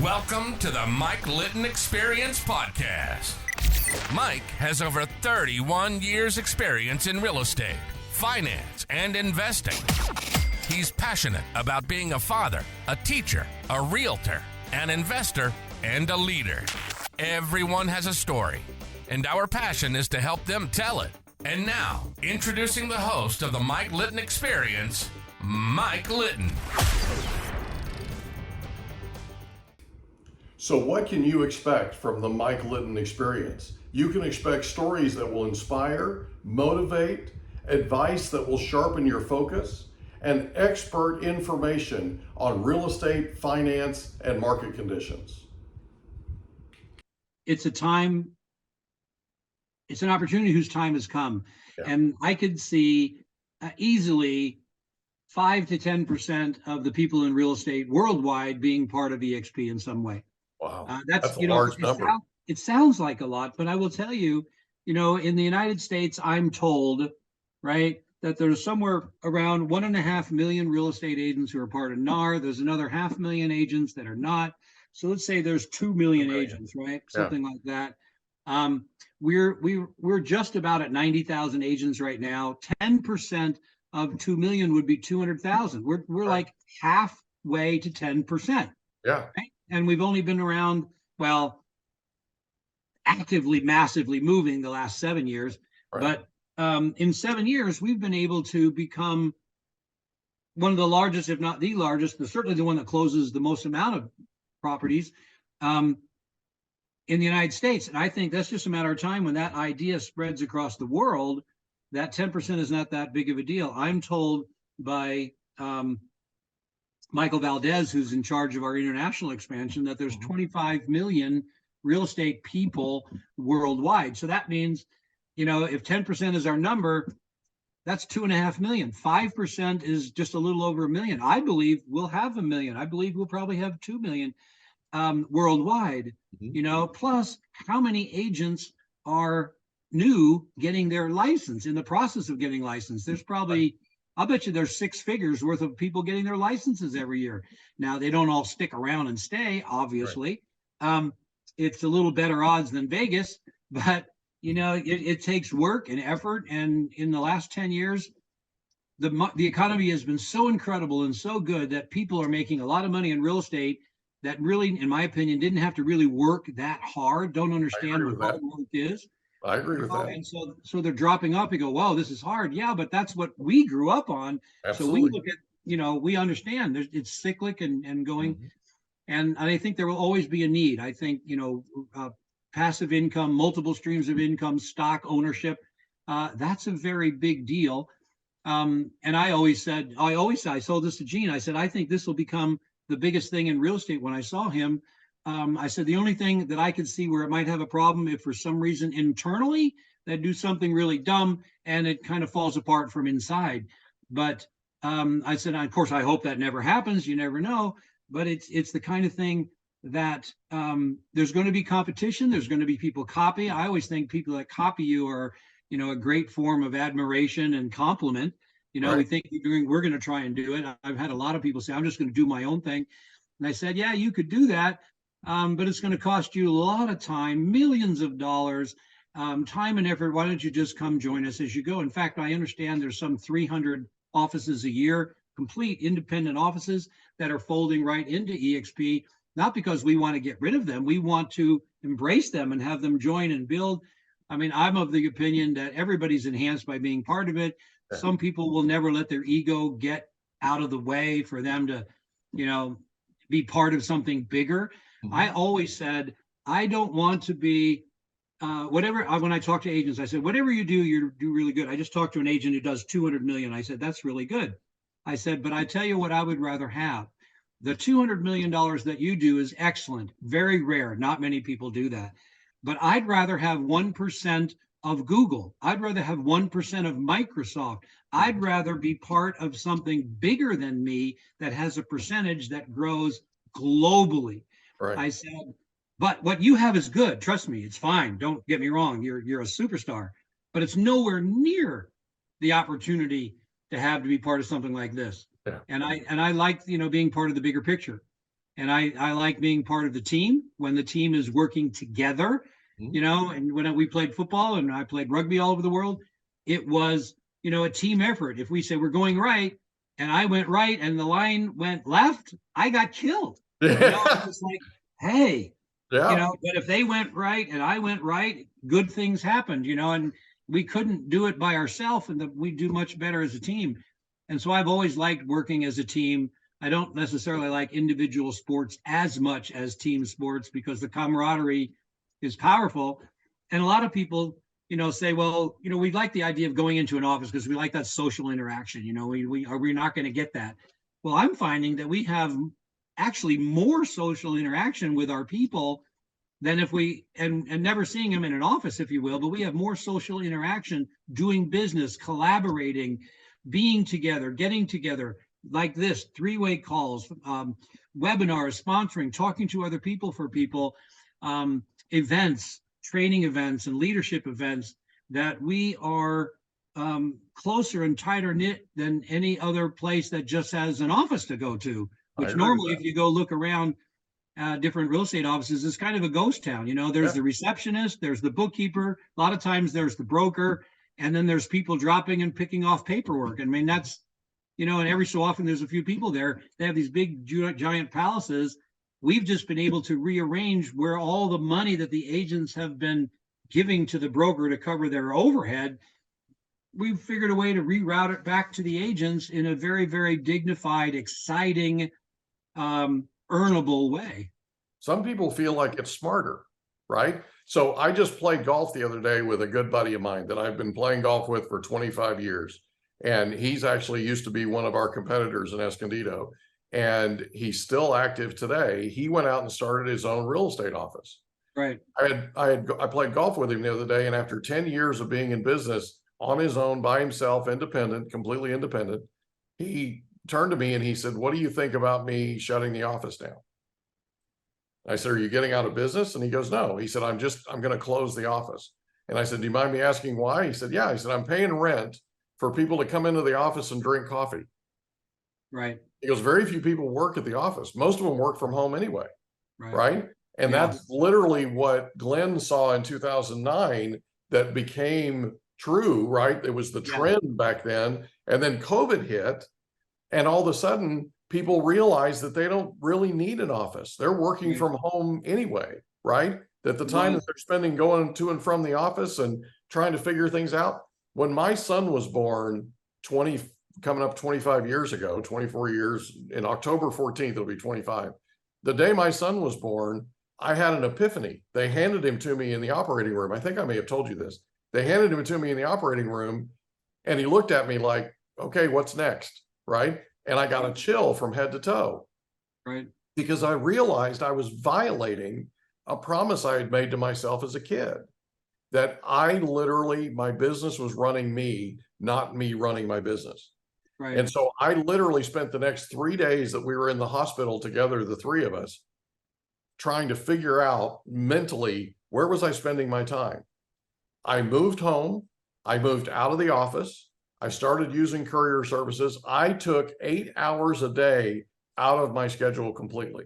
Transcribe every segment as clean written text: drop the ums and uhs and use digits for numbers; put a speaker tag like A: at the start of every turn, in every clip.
A: Welcome to the Mike Litton Experience Podcast. Mike has over 31 years experience in real estate, finance, and investing. He's passionate about being a father, a teacher, a realtor, an investor, and a leader. Everyone has a story, and our passion is to help them tell it. And now, introducing the host of the Mike Litton Experience, Mike Litton.
B: So what can you expect from the Mike Litton Experience? You can expect stories that will inspire, motivate, advice that will sharpen your focus, and expert information on real estate, finance, and market conditions.
C: It's an opportunity whose time has come.
B: Yeah.
C: And I could see easily 5 to 10% of the people in real estate worldwide being part of EXP in some way.
B: Wow,
C: That's
B: a large number.
C: It sounds like a lot, but I will tell you, in the United States, I'm told, right, that there's somewhere around 1.5 million real estate agents who are part of NAR. There's another 500,000 agents that are not. So let's say there's 2 million agents, right? Something like that. We're just about at 90,000 agents right now. 10% of 2 million would be 200,000. We're
B: Right.
C: like halfway to 10%.
B: Yeah.
C: Right? And we've only been around, actively, massively moving the last 7 years.
B: Right.
C: But in 7 years, we've been able to become one of the largest, if not the largest, but certainly the one that closes the most amount of properties in the United States. And I think that's just a matter of time when that idea spreads across the world, that 10% is not that big of a deal. I'm told by Michael Valdez, who's in charge of our international expansion, that there's 25 million real estate people worldwide. So that means, if 10% is our number, that's 2.5 million. 5% is just a little over 1 million. I believe we'll have 1 million. I believe we'll probably have 2 million worldwide. Plus how many agents are new getting their license, in the process of getting licensed. There's probably, I'll bet you there's 6 figures worth of people getting their licenses every year. Now, they don't all stick around and stay, obviously. Right. It's a little better odds than Vegas, but it takes work and effort. And in the last 10 years, the economy has been so incredible and so good that people are making a lot of money in real estate that really, in my opinion, didn't have to really work that hard, don't understand what hard work is.
B: I agree with that.
C: And so they're dropping off. You go, wow, this is hard. Yeah, but that's what we grew up on.
B: Absolutely.
C: So we look at, we understand it's cyclic and going. And I think there will always be a need. I think, passive income, multiple streams of income, stock ownership, that's a very big deal. And I told this to Gene. I said, I think this will become the biggest thing in real estate. When I saw him, I said, the only thing that I could see where it might have a problem, if for some reason internally they do something really dumb and it kind of falls apart from inside. But I said, of course, I hope that never happens. You never know. But it's the kind of thing that there's going to be competition. There's going to be people copy. I always think people that copy you are, a great form of admiration and compliment.
B: Right.
C: We think we're going to try and do it. I've had a lot of people say, I'm just going to do my own thing. And I said, yeah, you could do that. But it's going to cost you a lot of time, millions of dollars, time and effort. Why don't you just come join us as you go? In fact, I understand there's some 300 offices a year, complete independent offices that are folding right into EXP, not because we want to get rid of them. We want to embrace them and have them join and build. I mean, I'm of the opinion that everybody's enhanced by being part of it.
B: Yeah.
C: Some people will never let their ego get out of the way for them to, be part of something bigger. I always said, I don't want to be when I talk to agents, I said, whatever you do really good. I just talked to an agent who does 200 million. I said, that's really good. I said, but I tell you what I would rather have. The $200 million that you do is excellent, very rare. Not many people do that. But I'd rather have 1% of Google. I'd rather have 1% of Microsoft. I'd rather be part of something bigger than me that has a percentage that grows globally.
B: Right.
C: I said, but what you have is good. Trust me, it's fine. Don't get me wrong. You're a superstar, but it's nowhere near the opportunity to have to be part of something like this.
B: Yeah.
C: And I like, being part of the bigger picture. And I like being part of the team when the team is working together,
B: Mhm.
C: you know, and when we played football and I played rugby all over the world, it was, you know, a team effort. If we say we're going right and I went right and the line went left, I got killed. You know, it's just like, hey, you
B: Yeah.
C: know, but if they went right and I went right, good things happened, you know, and we couldn't do it by ourselves, and we do much better as a team. And so I've always liked working as a team. I don't necessarily like individual sports as much as team sports because the camaraderie is powerful. And a lot of people, you know, say, well, you know, we like the idea of going into an office because we like that social interaction. You know, we're not going to get that. Well, I'm finding that we have actually more social interaction with our people than if we and never seeing them in an office, if you will, but we have more social interaction, doing business, collaborating, being together, getting together like this, three-way calls, webinars, sponsoring, talking to other people for people, events, training events, and leadership events, that we are closer and tighter knit than any other place that just has an office to go to,
B: I
C: which
B: agree with
C: normally,
B: that.
C: if you go look around different real estate offices, is kind of a ghost town. You know, there's
B: Yeah.
C: the receptionist, there's the bookkeeper, a lot of times there's the broker, and then there's people dropping and picking off paperwork. I mean, that's, you know, and every so often there's a few people there. They have these big giant palaces. We've just been able to rearrange where all the money that the agents have been giving to the broker to cover their overhead. We've figured a way to reroute it back to the agents in a very, very dignified, exciting, earnable way.
B: Some people feel like it's smarter, right? So I just played golf the other day with a good buddy of mine that I've been playing golf with for 25 years. And he's actually used to be one of our competitors in Escondido. And he's still active today. He went out and started his own real estate office.
C: Right.
B: I played golf with him the other day, and after 10 years of being in business on his own, by himself, independent, completely independent, he turned to me and he said, "What do you think about me shutting the office down?" I said, "Are you getting out of business?" And he goes, "No." He said, I'm going to close the office." And I said, "Do you mind me asking why?" He said, "Yeah." He said, "I'm paying rent for people to come into the office and drink coffee."
C: Right.
B: He goes, "Very few people work at the office. Most of them work from home anyway."
C: Right.
B: Right. And
C: Yeah.
B: that's literally what Glenn saw in 2009 that became true, right? It was the
C: Yeah.
B: trend back then. And then COVID hit, and all of a sudden, people realize that they don't really need an office. They're working
C: Right.
B: from home anyway, right? That the time that they're spending going to and from the office and trying to figure things out. When my son was born 20, coming up 25 years ago, 24 years, in October 14th, it'll be 25. The day my son was born, I had an epiphany. They handed him to me in the operating room. I think I may have told you this. They handed him to me in the operating room, and he looked at me like, "Okay, what's next?" Right? And I got a chill from head to toe.
C: Right.
B: Because I realized I was violating a promise I had made to myself as a kid, that I literally, my business was running me, not me running my business.
C: Right.
B: And so I literally spent the next 3 days that we were in the hospital together, the three of us, trying to figure out mentally, where was I spending my time? I moved home. I moved out of the office. I started using courier services. I took 8 hours a day out of my schedule completely.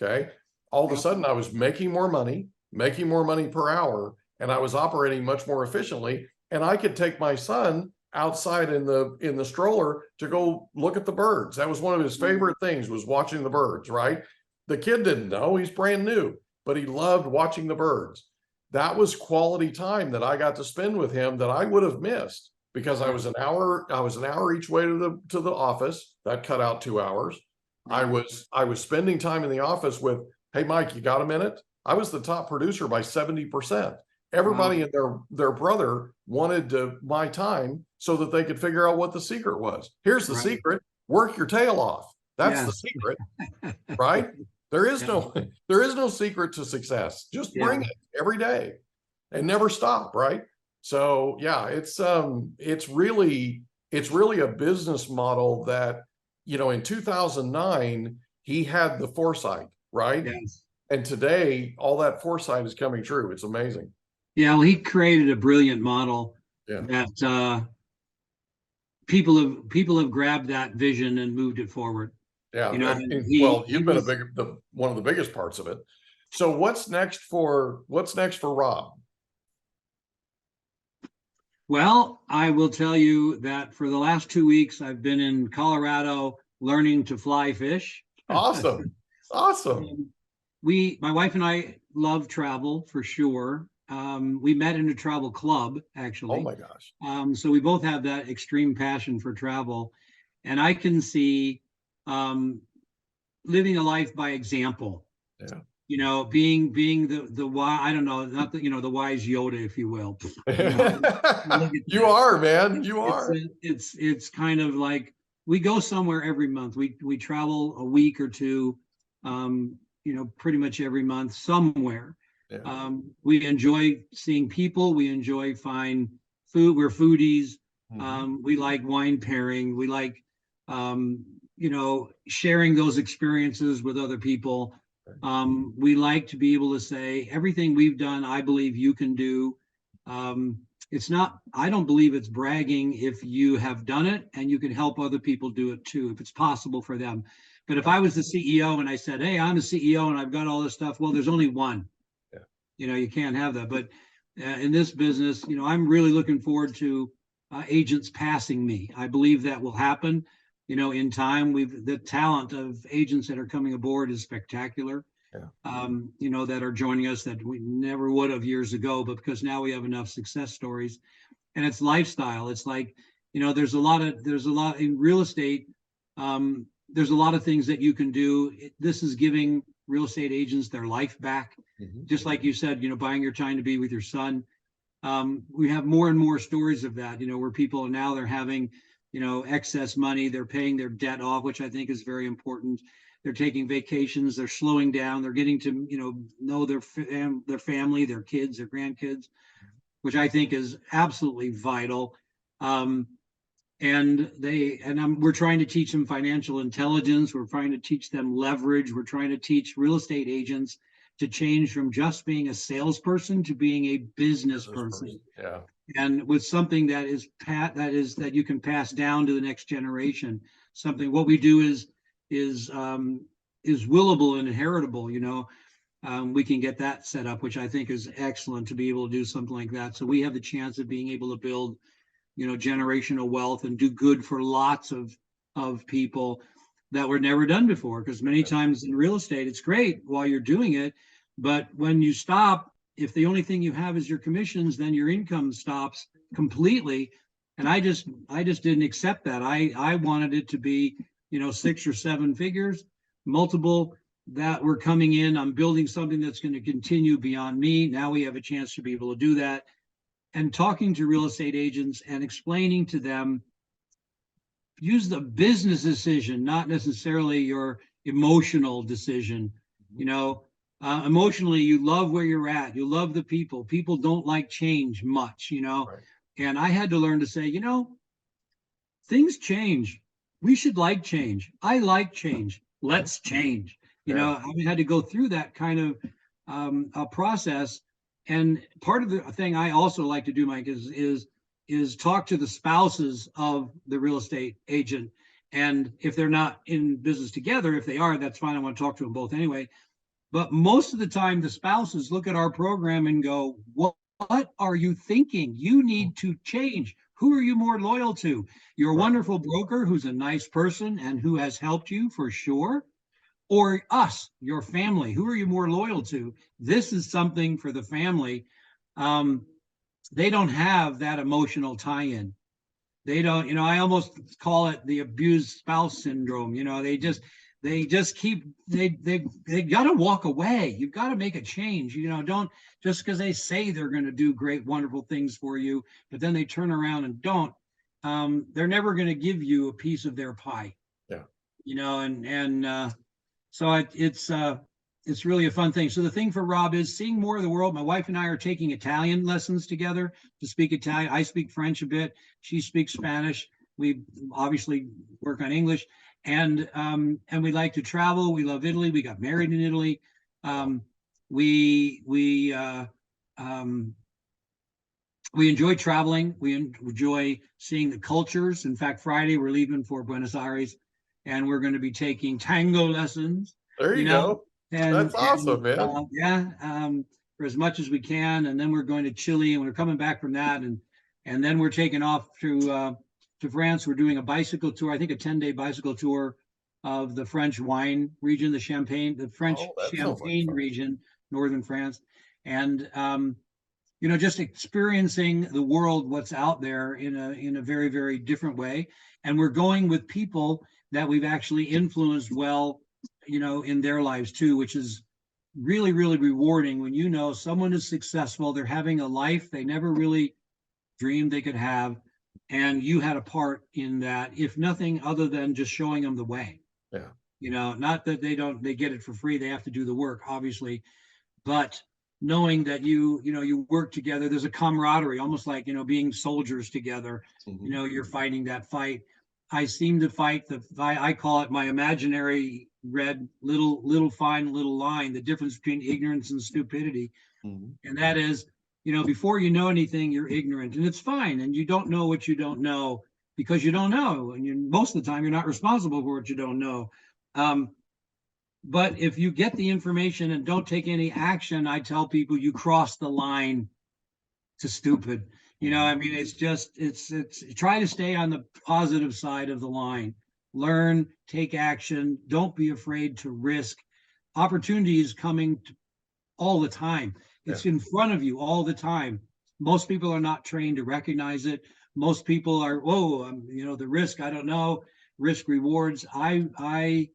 B: Okay. All of a sudden, I was making more money per hour, and I was operating much more efficiently. And I could take my son outside in the stroller to go look at the birds. That was one of his favorite things, was watching the birds, right? The kid didn't know, he's brand new, but he loved watching the birds. That was quality time that I got to spend with him that I would have missed, because I was an hour each way to the office. That cut out 2 hours. I was spending time in the office with, "Hey, Mike, you got a minute?" I was the top producer by 70%. Everybody and their brother wanted my time so that they could figure out what the secret was. Here's the secret: work your tail off. That's the secret, right? There is no secret to success. Just bring it every day and never stop, right? So yeah, it's really a business model that, you know, in 2009 he had the foresight, right?
C: Yes.
B: And today all that foresight is coming true. It's amazing.
C: Yeah. Well, he created a brilliant model that people have grabbed that vision and moved it forward.
B: Yeah.
C: You know,
B: Well, you've been one of the biggest parts of it. So what's next for Rob?
C: well, I will tell you that for the last 2 weeks, I've been in Colorado learning to fly fish.
B: Awesome. Awesome.
C: My wife and I love travel for sure. We met in a travel club,
B: Oh
C: actually.
B: my gosh.
C: So we both have that extreme passion for travel. And I can see um, living a life by example.
B: Yeah.
C: You know, being the wise, I don't know, not the, the wise Yoda, if you will. You know, look at
B: You
C: that.
B: are, man. You are.
C: It's kind of like we go somewhere every month. We travel a week or two, pretty much every month somewhere.
B: Yeah.
C: We enjoy seeing people. We enjoy fine food. We're foodies. We like wine pairing. We like, sharing those experiences with other people. We like to be able to say everything we've done, I believe you can do. It's not, I don't believe it's bragging if you have done it and you can help other people do it too, if it's possible for them. But if I was the CEO and I said, hey, I'm a CEO and I've got all this stuff, well, there's only one. Yeah. You can't have that. But in this business, I'm really looking forward to agents passing me. I believe that will happen. In time, the talent of agents that are coming aboard is spectacular.
B: Yeah.
C: That are joining us that we never would have years ago, but because now we have enough success stories, and it's lifestyle. It's like, there's a lot in real estate. There's a lot of things that you can do. This is giving real estate agents their life back. Just like you said, buying your time to be with your son. We have more and more stories of that, where people now they're having, excess money, they're paying their debt off, which I think is very important. They're taking vacations, they're slowing down, they're getting to, know their family, their kids, their grandkids, which I think is absolutely vital. We're trying to teach them financial intelligence. We're trying to teach them leverage. We're trying to teach real estate agents to change from just being a salesperson to being a business person.
B: Yeah.
C: And with something that you can pass down to the next generation. What we do is willable and inheritable. We can get that set up, which I think is excellent to be able to do something like that. So we have the chance of being able to build, generational wealth and do good for lots of people that were never done before. Because many times in real estate, it's great while you're doing it, but when you stop, if the only thing you have is your commissions, then your income stops completely. And I just didn't accept that. I wanted it to be, 6 or 7 figures, multiple that were coming in. I'm building something that's going to continue beyond me. Now we have a chance to be able to do that. And talking to real estate agents and explaining to them, use the business decision, not necessarily your emotional decision. Emotionally, you love where you're at. You love the people. People don't like change much,
B: Right.
C: And I had to learn to say, things change. We should like change. I like change. Let's change. I had to go through that kind of a process. And part of the thing I also like to do, Mike, is talk to the spouses of the real estate agent. And if they're not in business together, if they are, that's fine. I want to talk to them both anyway. But most of the time, the spouses look at our program and go, what are you thinking? You need to change. Who are you more loyal to? Your wonderful broker, who's a nice person and who has helped you for sure, or us, your family? Who are you more loyal to? This is something for the family. They don't have that emotional tie-in. They don't, I almost call it the abused spouse syndrome. They just keep, they got to walk away. You've got to make a change. Don't, just because they say they're going to do great, wonderful things for you, but then they turn around and don't. They're never going to give you a piece of their pie. Yeah. So it's really a fun thing. So the thing for Rob is seeing more of the world. My wife and I are taking Italian lessons together to speak Italian. I speak French a bit. She speaks Spanish. We obviously work on English, and we like to travel. We love Italy. We got married in Italy. We enjoy traveling. We enjoy seeing the cultures. In fact, Friday we're leaving for Buenos Aires. and we're going to be taking tango lessons.
B: There you go. That's awesome, man.
C: For as much as we can, and then we're going to Chile, and we're coming back from that, and then we're taking off to France. We're doing a bicycle tour, I think a 10-day bicycle tour of the French wine region, the French Champagne region, northern France, and just experiencing the world, what's out there in a very, very different way. And we're going with people that we've actually influenced well, in their lives too, which is really, really rewarding when someone is successful, they're having a life they never really dreamed they could have, and you had a part in that, if nothing other than just showing them the way.
B: Yeah.
C: Not that they get it for free, they have to do the work, obviously, but knowing that you work together, there's a camaraderie, almost like being soldiers together.
B: Mm-hmm.
C: You're fighting that fight. I seem to fight I call it my imaginary red little fine little line, the difference between ignorance and stupidity.
B: Mm-hmm.
C: And that is, before you know anything, you're ignorant, and it's fine, and you don't know what you don't know because you don't know, and most of the time you're not responsible for what you don't know. But if you get the information and don't take any action, I tell people you cross the line to stupid. It's try to stay on the positive side of the line. Learn, take action. Don't be afraid to risk. Opportunity is coming all the time. It's in front of you all the time. Most people are not trained to recognize it. Most people are, the risk, I don't know, risk rewards. I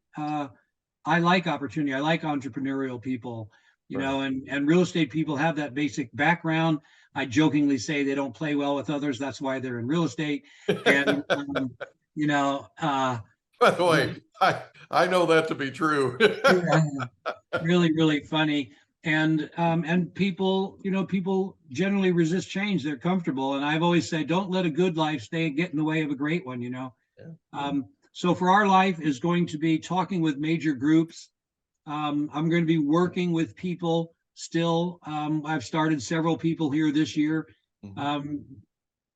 C: like opportunity. I like entrepreneurial people, and real estate people have that basic background. I jokingly say they don't play well with others. That's why they're in real estate. And,
B: by the way, I know that to be true.
C: Really, really funny. And people, people generally resist change. They're comfortable. And I've always said, don't let a good life get in the way of a great one,
B: Yeah.
C: So for our life is going to be talking with major groups. I'm going to be working with people still. I've started several people here this year.
B: Mm-hmm.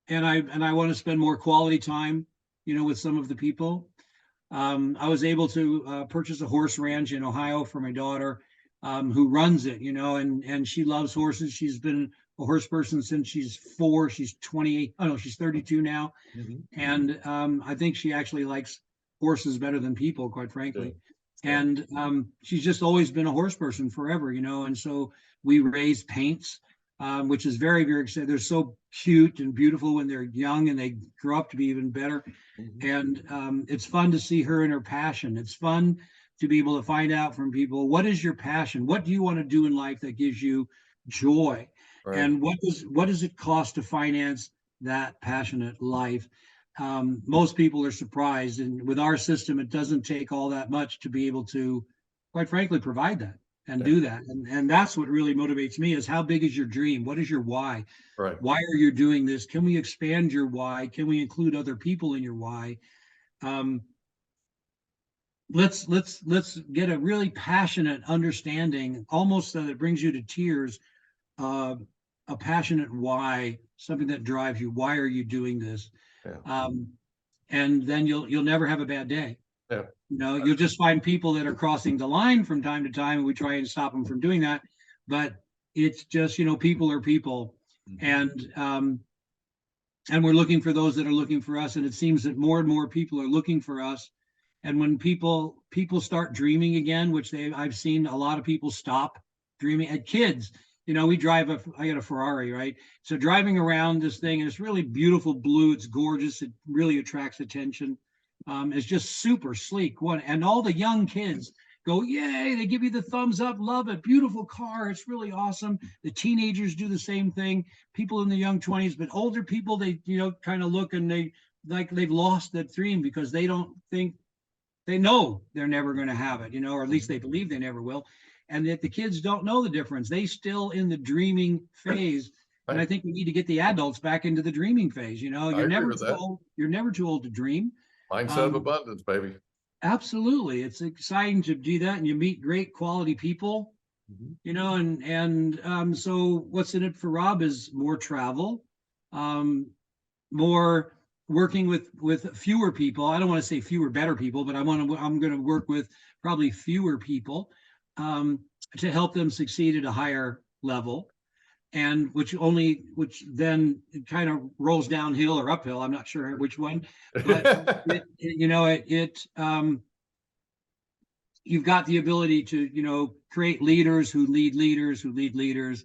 C: And I want to spend more quality time, with some of the people. I was able to purchase a horse ranch in Ohio for my daughter, who runs it, and she loves horses. She's been a horse person since she's 4. She's 28. Oh no, she's 32 now.
B: Mm-hmm.
C: And I think she actually likes horses better than people, quite frankly.
B: Yeah.
C: And she's just always been a horse person forever, and so we raise paints, which is very, very exciting. They're so cute and beautiful when they're young, and they grow up to be even better.
B: Mm-hmm.
C: And it's fun to see her and her passion. It's fun to be able to find out from people, what is your passion? What do you want to do in life that gives you joy?
B: Right.
C: And what does it cost to finance that passionate life? Most people are surprised, and with our system, it doesn't take all that much to be able to, quite frankly, provide that and do that. And that's what really motivates me, is how big is your dream? What is your why?
B: Right.
C: Why are you doing this? Can we expand your why? Can we include other people in your why? Let's get a really passionate understanding, almost that it brings you to tears, a passionate why, something that drives you. Why are you doing this?
B: Yeah.
C: And then you'll never have a bad day.
B: Yeah.
C: You'll just find people that are crossing the line from time to time, and we try and stop them from doing that. But it's just, people are people. Mm-hmm. And we're looking for those that are looking for us. And it seems that more and more people are looking for us. And when people start dreaming again, which I've seen a lot of people stop dreaming. At kids, I got a Ferrari, right? So driving around this thing, and it's really beautiful blue. It's gorgeous. It really attracts attention. It's just super sleek. And all the young kids go, yay, they give you the thumbs up, love it, beautiful car, it's really awesome. The teenagers do the same thing, people in the young 20s, but older people, they kind of look, and they've lost that dream because they don't think, they know they're never going to have it, or at least they believe they never will. And that the kids don't know the difference. They still in the dreaming phase.
B: Right.
C: And I think we need to get the adults back into the dreaming phase. You're never too old. You're never too old to dream.
B: Mindset of abundance, baby.
C: Absolutely. It's exciting to do that. And you meet great quality people, so what's in it for Rob is more travel, more working with fewer people. I don't want to say fewer better people, but I'm going to work with probably fewer people to help them succeed at a higher level, and which then kind of rolls downhill or uphill. I'm not sure which one, but you've got the ability to create leaders who lead leaders who lead leaders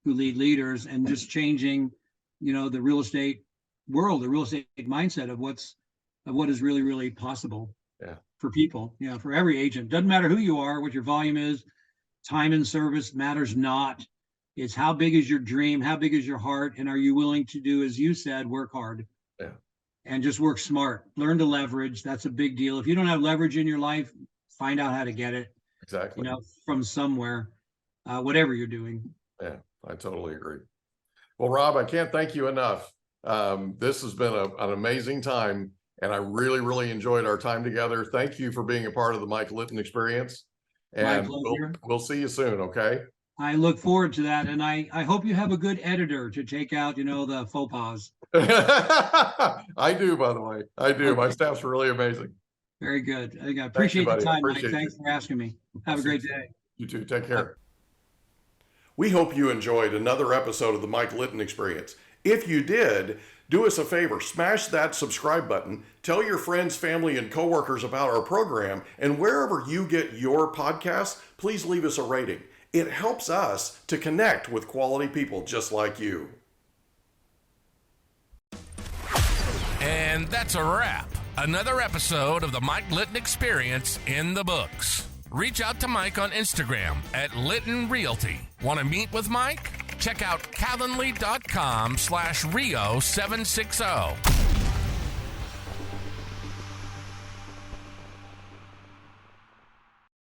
C: who lead leaders, and just changing the real estate world, the real estate mindset of what is really, really possible for people, for every agent. Doesn't matter who you are, what your volume is, time and service matters not. It's how big is your dream, how big is your heart, and are you willing to do, as you said, work hard and just work smart, learn to leverage. That's a big deal. If you don't have leverage in your life, find out how to get it from somewhere, whatever you're doing.
B: Yeah, I totally agree. Well, Rob, I can't thank you enough. This has been an amazing time, and I really, really enjoyed our time together. Thank you for being a part of the Mike Litton experience. And we'll see you soon, okay?
C: I look forward to that, and I hope you have a good editor to take out, the faux pas.
B: I do, by the way. I do. Okay. My staff's really amazing.
C: Very good. I appreciate the time, Mike. Thanks for asking me. Have a great day.
B: You too. Take care. We hope you enjoyed another episode of the Mike Litton Experience. If you did, do us a favor, smash that subscribe button, tell your friends, family, and coworkers about our program, and wherever you get your podcasts, please leave us a rating. It helps us to connect with quality people just like you.
A: And that's a wrap. Another episode of the Mike Litton Experience in the books. Reach out to Mike on Instagram at Litton Realty. Want to meet with Mike? Check out calendly.com/Rio760.